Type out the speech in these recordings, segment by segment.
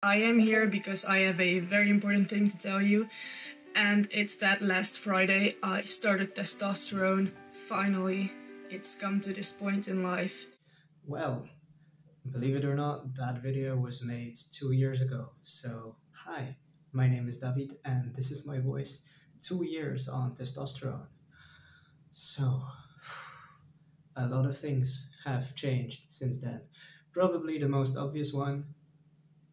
I am here because I have a very important thing to tell you, and it's that last Friday I started testosterone. Finally, it's come to this point in life. Well, believe it or not, that video was made 2 years ago. So, hi, my name is David, and this is my voice 2 years on testosterone. So, a lot of things have changed since then. Probably the most obvious one,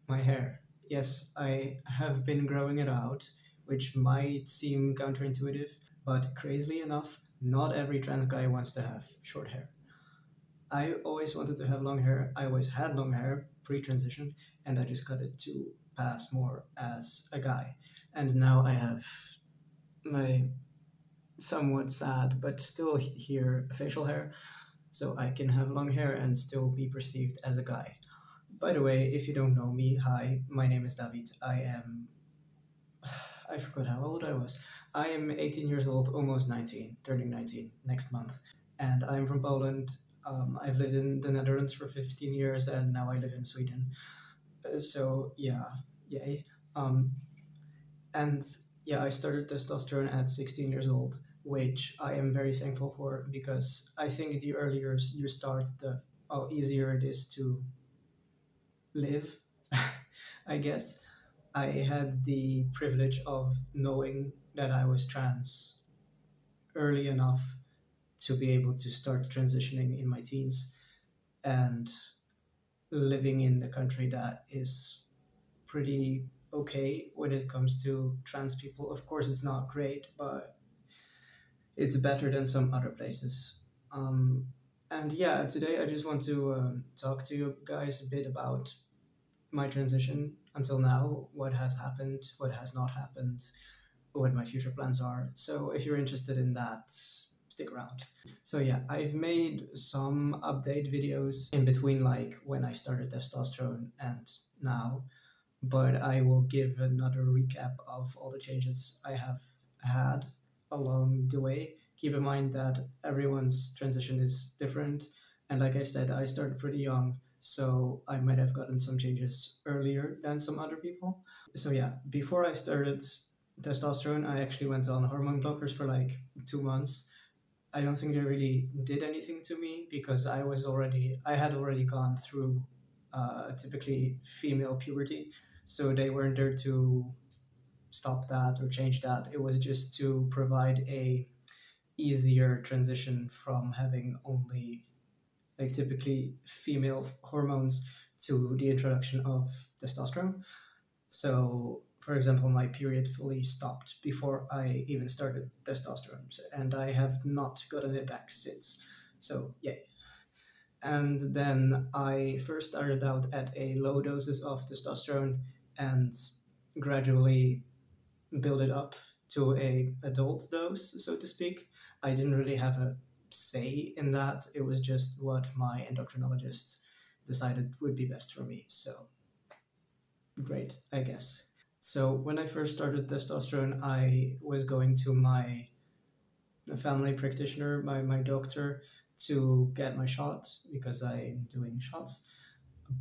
my hair. Yes, I have been growing it out, which might seem counterintuitive, but crazily enough, not every trans guy wants to have short hair. I always wanted to have long hair. I always had long hair pre-transition, and I just cut it to pass more as a guy. And now I have my somewhat sad but still here facial hair, so I can have long hair and still be perceived as a guy. By the way, if you don't know me, hi, my name is David. I forgot how old I was. I am 18 years old, almost 19, turning 19 next month. And I'm from Poland. I've lived in the Netherlands for 15 years and now I live in Sweden. So, yeah, yay. And yeah, I started testosterone at 16 years old, which I am very thankful for because I think the earlier you start, the easier it is to live, I guess. I had the privilege of knowing that I was trans early enough to be able to start transitioning in my teens and living in a country that is pretty okay when it comes to trans people. Of course, it's not great, but it's better than some other places. And yeah, today I just want to talk to you guys a bit about my transition until now, what has happened, what has not happened, what my future plans are. So if you're interested in that, stick around. So yeah, I've made some update videos in between, like when I started testosterone and now, but I will give another recap of all the changes I have had along the way. Keep in mind that everyone's transition is different. And like I said, I started pretty young, so I might have gotten some changes earlier than some other people. So yeah, before I started testosterone, I actually went on hormone blockers for like 2 months. I don't think they really did anything to me because I had already gone through typically female puberty, so they weren't there to stop that or change that. It was just to provide a easier transition from having only like typically female hormones to the introduction of testosterone. So, for example, my period fully stopped before I even started testosterone, and I have not gotten it back since. So, yay. And then I first started out at a low doses of testosterone and gradually build it up to a adult dose, so to speak. I didn't really have a say in that. It was just what my endocrinologist decided would be best for me. So great, I guess. So when I first started testosterone, I was going to my family practitioner, my doctor, to get my shot because I'm doing shots.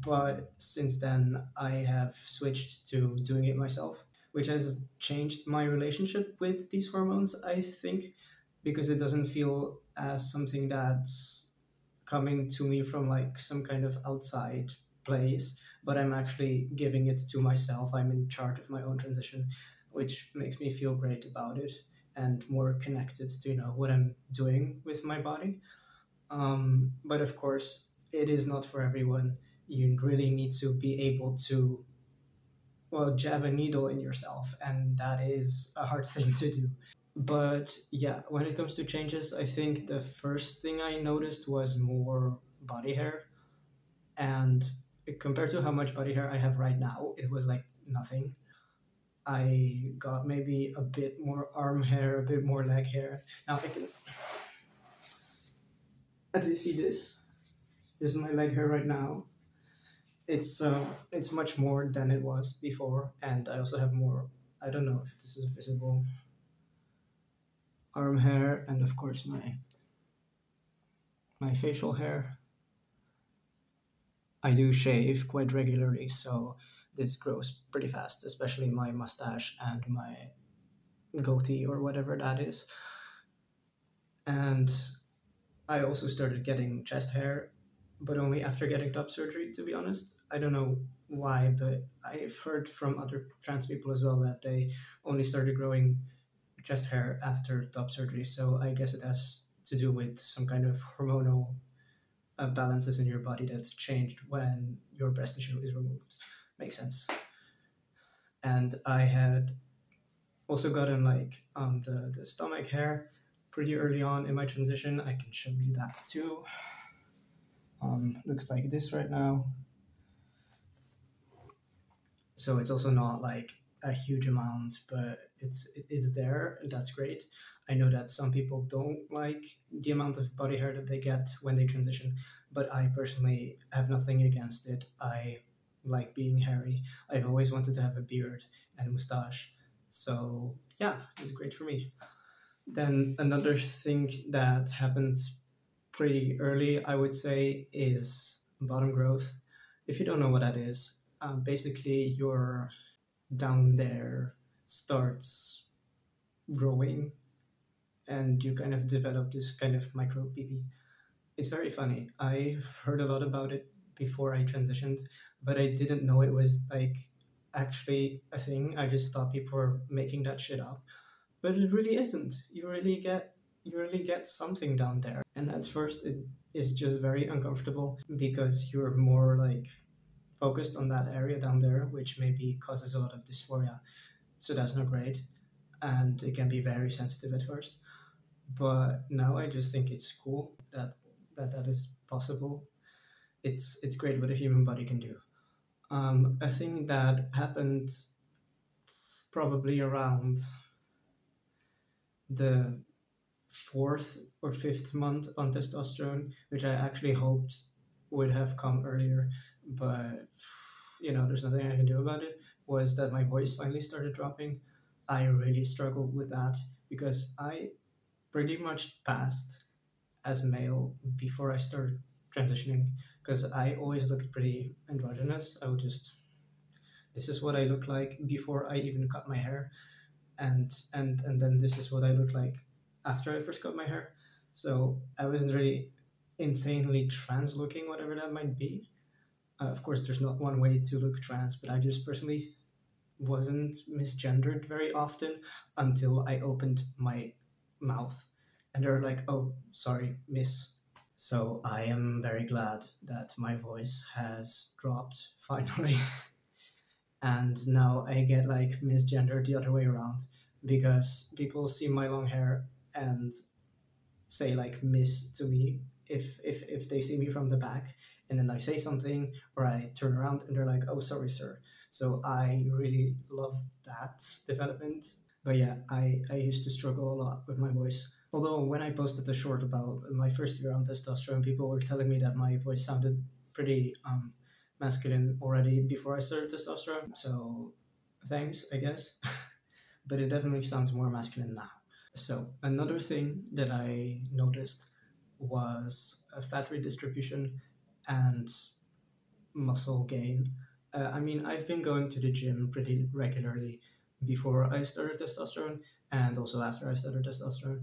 But since then, I have switched to doing it myself, which has changed my relationship with these hormones, I think, because it doesn't feel as something that's coming to me from like some kind of outside place, but I'm actually giving it to myself. I'm in charge of my own transition, which makes me feel great about it and more connected to what I'm doing with my body. But of course, it is not for everyone. You really need to be able to, well, jab a needle in yourself, and that is a hard thing to do. But yeah, when it comes to changes, I think the first thing I noticed was more body hair. And compared to how much body hair I have right now, it was like nothing. I got maybe a bit more arm hair, a bit more leg hair. Now I can. Do you see this? This is my leg hair right now. It's much more than it was before, and I also have more. I don't know if this is visible. Arm hair, and of course my facial hair. I do shave quite regularly, so this grows pretty fast, especially my mustache and my goatee or whatever that is. And I also started getting chest hair, but only after getting top surgery, to be honest. I don't know why, but I've heard from other trans people as well that they only started growing chest hair after top surgery. So I guess it has to do with some kind of hormonal balances in your body that's changed when your breast tissue is removed. Makes sense. And I had also gotten like the stomach hair pretty early on in my transition. I can show you that too. Looks like this right now. So it's also not like a huge amount, but it's there. That's great. I know that some people don't like the amount of body hair that they get when they transition, but I personally have nothing against it. I like being hairy. I've always wanted to have a beard and a mustache. So yeah, it's great for me. Then another thing that happened pretty early, I would say, is bottom growth. If you don't know what that is, basically your down there starts growing and you kind of develop this kind of micro BB. It's very funny. I've heard a lot about it before I transitioned, but I didn't know it was like actually a thing. I just thought people were making that shit up. But it really isn't. You really get something down there. And at first it is just very uncomfortable because you're more like focused on that area down there, which maybe causes a lot of dysphoria. So that's not great. And it can be very sensitive at first. But now I just think it's cool that is possible. It's great what a human body can do. A thing that happened probably around the fourth or fifth month on testosterone, which I actually hoped would have come earlier, but there's nothing I can do about it, was that my voice finally started dropping. I really struggled with that because I pretty much passed as male before I started transitioning, because I always looked pretty androgynous. I would just, this is what I look like before I even cut my hair, and then this is what I look like after I first cut my hair. So I wasn't really insanely trans looking, whatever that might be. Of course, there's not one way to look trans, but I just personally wasn't misgendered very often until I opened my mouth and they're like, oh, sorry, miss. So I am very glad that my voice has dropped finally. And now I get like misgendered the other way around because people see my long hair and say like miss to me if they see me from the back, and then I say something or I turn around and they're like, oh, sorry, sir. So I really love that development. But yeah, I used to struggle a lot with my voice. Although when I posted a short about my first year on testosterone, people were telling me that my voice sounded pretty masculine already before I started testosterone. So thanks, I guess. But it definitely sounds more masculine now. So another thing that I noticed was a fat redistribution and muscle gain. I mean, I've been going to the gym pretty regularly before I started testosterone and also after I started testosterone.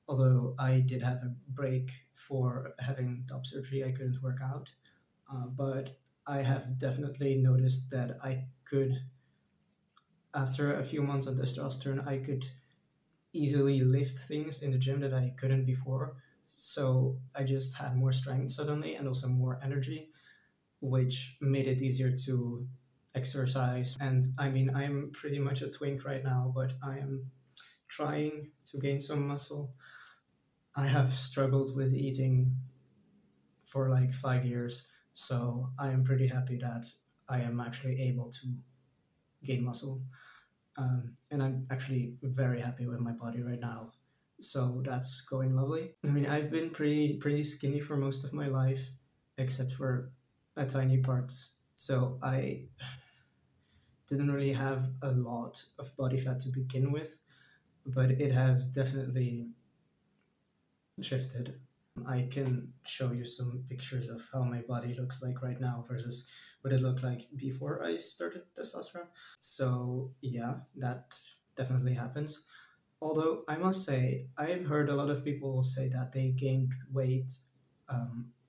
Although I did have a break for having top surgery, I couldn't work out. But I have definitely noticed that I could, after a few months on testosterone, I could easily lift things in the gym that I couldn't before. So I just had more strength suddenly and also more energy, which made it easier to exercise. And I mean, I'm pretty much a twink right now, but I am trying to gain some muscle. I have struggled with eating for like 5 years, so I am pretty happy that I am actually able to gain muscle. And I'm actually very happy with my body right now. So that's going lovely. I mean, I've been pretty skinny for most of my life, except for a tiny part. So I didn't really have a lot of body fat to begin with, but it has definitely shifted. I can show you some pictures of how my body looks like right now versus what it looked like before I started testosterone. So yeah, that definitely happens. Although I must say, I've heard a lot of people say that they gained weight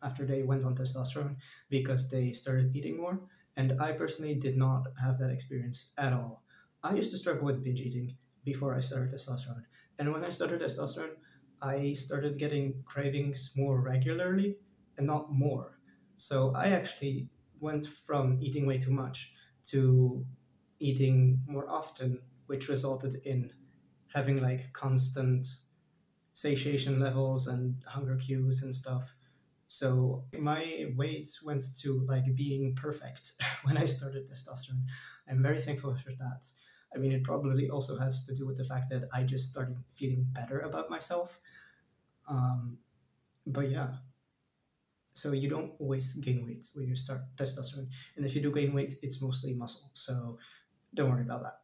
after they went on testosterone because they started eating more. And I personally did not have that experience at all. I used to struggle with binge eating before I started testosterone. And when I started testosterone, I started getting cravings more regularly and not more. So I actually went from eating way too much to eating more often, which resulted in having like constant satiation levels and hunger cues and stuff. So my weight went to like being perfect when I started testosterone. I'm very thankful for that. I mean, it probably also has to do with the fact that I just started feeling better about myself. Um, but yeah, so you don't always gain weight when you start testosterone. And if you do gain weight, it's mostly muscle. So don't worry about that.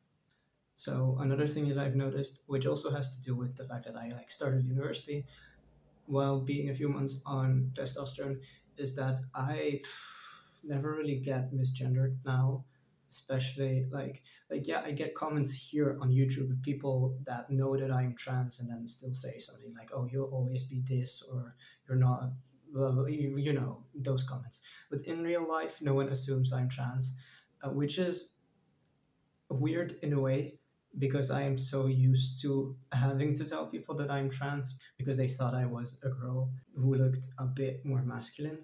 So another thing that I've noticed, which also has to do with the fact that I like started university while being a few months on testosterone, is that I never really get misgendered now. Especially like yeah, I get comments here on YouTube with people that know that I'm trans and then still say something like, "Oh, you'll always be this," or "You're not." Blah, blah, you know those comments. But in real life, no one assumes I'm trans, which is weird in a way because I am so used to having to tell people that I'm trans because they thought I was a girl who looked a bit more masculine,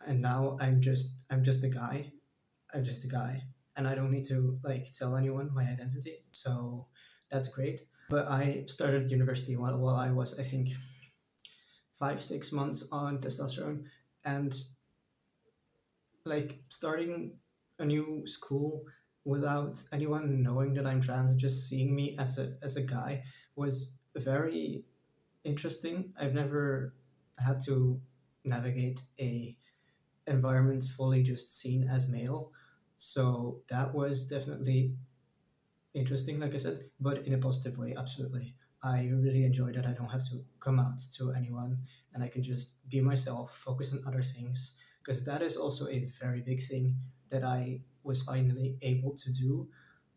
and now I'm just a guy. I'm just a guy, and I don't need to like tell anyone my identity. So that's great. But I started university while I was, I think, 5 6 months on testosterone, and like starting a new school without anyone knowing that I'm trans, just seeing me as a guy was very interesting. I've never had to navigate a environment fully just seen as male. So that was definitely interesting, like I said, but in a positive way, absolutely. I really enjoy that I don't have to come out to anyone and I can just be myself, focus on other things, because that is also a very big thing that I was finally able to do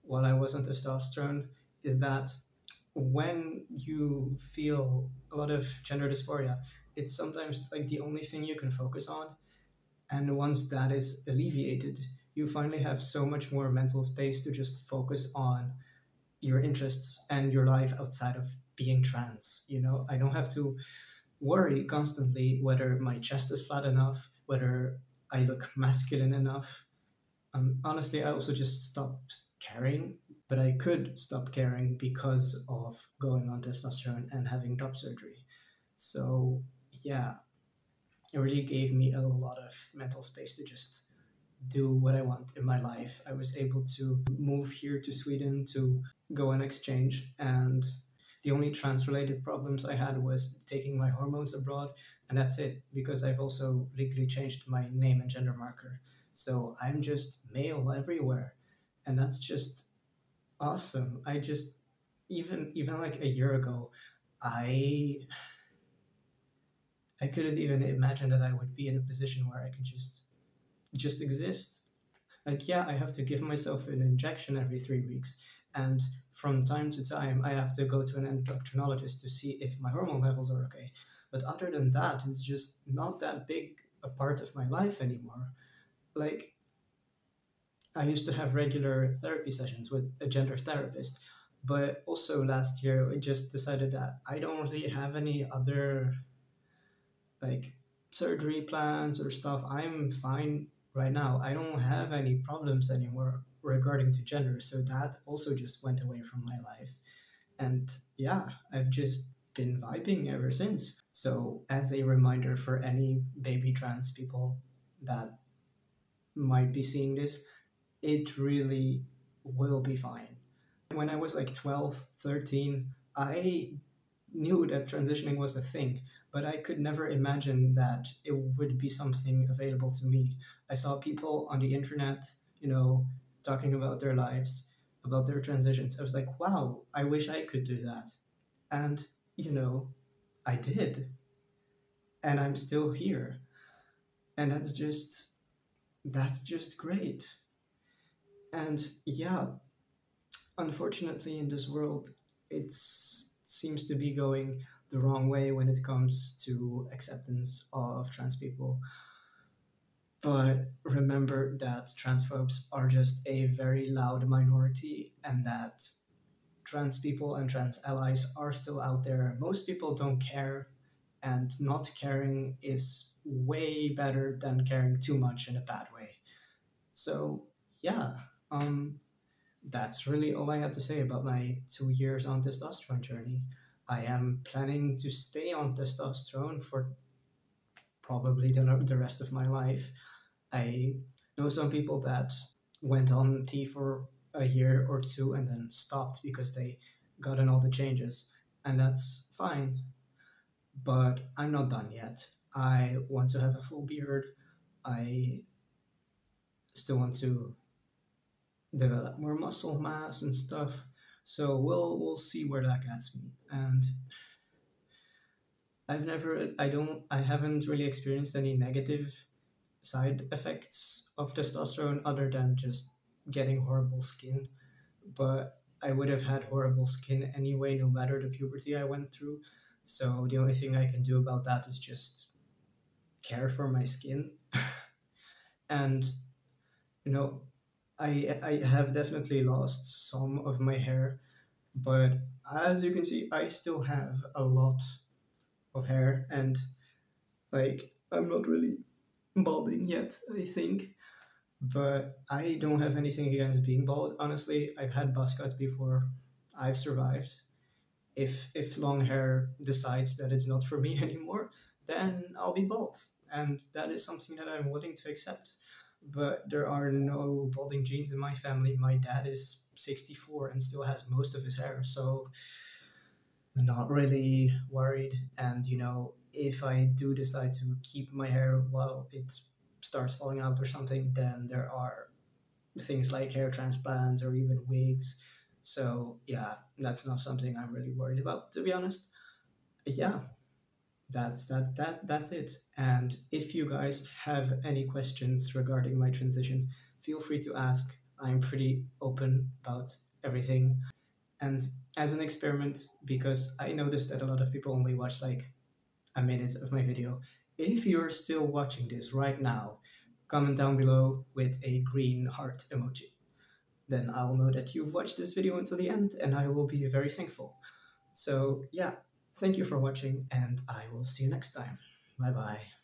while I was on testosterone. Is that when you feel a lot of gender dysphoria, it's sometimes like the only thing you can focus on. And once that is alleviated, you finally have so much more mental space to just focus on your interests and your life outside of being trans. I don't have to worry constantly whether my chest is flat enough, whether I look masculine enough. Honestly, I also just stopped caring, but I could stop caring because of going on testosterone and having top surgery. So, yeah, it really gave me a lot of mental space to just do what I want in my life. I was able to move here to Sweden to go on exchange, and the only trans related problems I had was taking my hormones abroad, and that's it because I've also legally changed my name and gender marker. So I'm just male everywhere, and that's just awesome. I just even like a year ago, I I couldn't even imagine that I would be in a position where I could just exist. Like, yeah, I have to give myself an injection every 3 weeks, and from time to time, I have to go to an endocrinologist to see if my hormone levels are okay. But other than that, it's just not that big a part of my life anymore. Like, I used to have regular therapy sessions with a gender therapist, but also last year, we just decided that I don't really have any other like surgery plans or stuff. I'm fine right now. I don't have any problems anymore regarding to gender. So that also just went away from my life. And yeah, I've just been vibing ever since. So as a reminder for any baby trans people that might be seeing this, it really will be fine. When I was like 12, 13, I knew that transitioning was a thing, but I could never imagine that it would be something available to me. I saw people on the internet, talking about their lives, about their transitions. I was like, wow, I wish I could do that. And, I did. And I'm still here. And that's just that's just great. And yeah, unfortunately, in this world, it seems to be going the wrong way when it comes to acceptance of trans people. But remember that transphobes are just a very loud minority, and that trans people and trans allies are still out there. Most people don't care, and not caring is way better than caring too much in a bad way. So, yeah, um, that's really all I had to say about my 2 years on testosterone journey. I am planning to stay on testosterone for probably the rest of my life. I know some people that went on T for a year or two and then stopped because they gotten all the changes, and that's fine. But I'm not done yet. I want to have a full beard. I still want to develop more muscle mass and stuff. So we'll see where that gets me. And I haven't really experienced any negative side effects of testosterone other than just getting horrible skin. But I would have had horrible skin anyway, no matter the puberty I went through. So the only thing I can do about that is just care for my skin. And you know, I have definitely lost some of my hair, but as you can see, I still have a lot of hair, and like I'm not really balding yet, I think. But I don't have anything against being bald. Honestly, I've had buzz cuts before. I've survived. If long hair decides that it's not for me anymore, then I'll be bald, and that is something that I'm willing to accept. But there are no balding genes in my family. My dad is 64 and still has most of his hair, so I'm not really worried. And if I do decide to keep my hair while it starts falling out or something, then there are things like hair transplants or even wigs. So yeah, that's not something I'm really worried about, to be honest. Yeah, that's it. And if you guys have any questions regarding my transition, feel free to ask. I'm pretty open about everything. And as an experiment, because I noticed that a lot of people only watch like a minute of my video, if you're still watching this right now, comment down below with a green heart emoji. Then I'll know that you've watched this video until the end, and I will be very thankful. So yeah, thank you for watching, and I will see you next time. Bye bye.